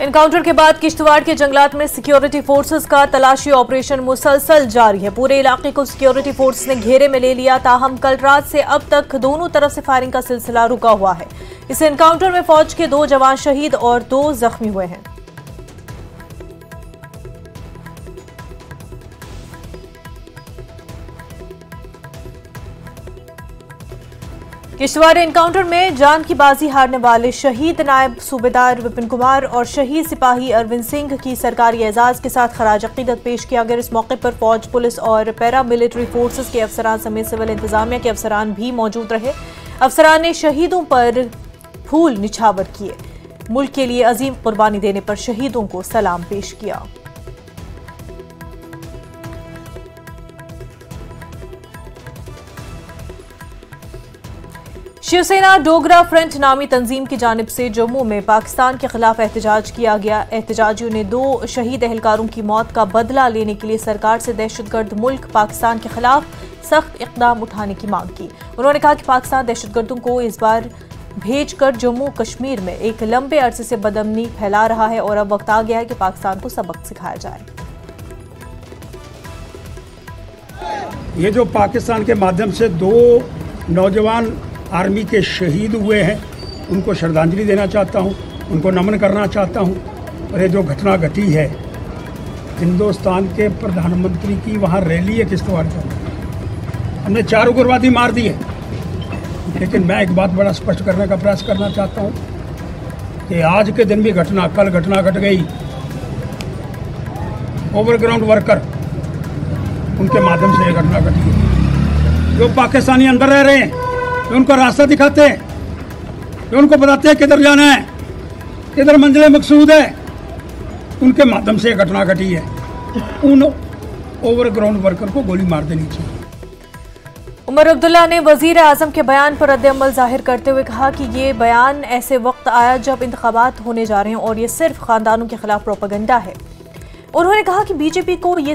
Encounter के बाद किश्तवाड़ के जंगलात में सिक्योरिटी फोर्सेस का तलाशी ऑपरेशन मुसलसल जारी है। पूरे इलाके को सिक्योरिटी फोर्स ने घेरे में ले लिया। ताहम कल रात से अब तक दोनों तरफ से फायरिंग का सिलसिला रुका हुआ है। इस एनकाउंटर में फौज के 2 जवान शहीद और 2 जख्मी हुए हैं। किश्तवाड़ एनकाउंटर में जान की बाजी हारने वाले शहीद नायब सूबेदार विपिन कुमार और शहीद सिपाही अरविंद सिंह की सरकारी एजाज के साथ खराज अकीदत पेश किया गया। इस मौके पर फौज, पुलिस और पैरा मिलिट्री फोर्सेस के अफसरान समेत सिविल इंतजामिया के अफसरान भी मौजूद रहे। अफसरान ने शहीदों पर फूल निछावर किए। मुल्क के लिए अजीम कुर्बानी देने पर शहीदों को सलाम पेश किया। शिवसेना डोगरा फ्रंट नामी तंजीम की जानिब से जम्मू में पाकिस्तान के खिलाफ एहतजाज किया गया। एहतजाजियों ने 2 शहीद एहलकारों की मौत का बदला लेने के लिए सरकार से दहशतगर्द मुल्क पाकिस्तान के खिलाफ सख्त इकदाम उठाने की मांग की। उन्होंने कहा कि पाकिस्तान दहशतगर्दों को इस बार भेजकर जम्मू कश्मीर में एक लंबे अरसे से बदअमनी फैला रहा है और अब वक्त आ गया है कि पाकिस्तान को सबक सिखाया जाए। ये जो पाकिस्तान के माध्यम से 2 नौजवान आर्मी के शहीद हुए हैं, उनको श्रद्धांजलि देना चाहता हूं, उनको नमन करना चाहता हूं। और ये जो घटना घटी है, हिंदुस्तान के प्रधानमंत्री की वहां रैली है किश्तवाड़ पर, हमने 4 उग्रवादी मार दिए। लेकिन मैं एक बात बड़ा स्पष्ट करने का प्रयास करना चाहता हूं कि आज के दिन भी कल घटना घट गई। ओवरग्राउंड वर्कर, उनके माध्यम से ये घटना घटी है। जो पाकिस्तानी अंदर रह रहे हैं, उनको रास्ता दिखाते हैं, उनको बताते हैं किधर जाना है, किधर मंजिल मकसूद है, उनके माध्यम से घटना घटी है। उन ओवरग्राउंड वर्कर को गोली मार देनी चाहिए। उमर अब्दुल्ला ने वजीर आजम के बयान पर रद्द-ए-अमल जाहिर करते हुए कहा कि ये बयान ऐसे वक्त आया जब इंतखाबात होने जा रहे हैं और ये सिर्फ खानदानों के खिलाफ प्रोपेगेंडा है। उन्होंने कहा कि बीजेपी को ये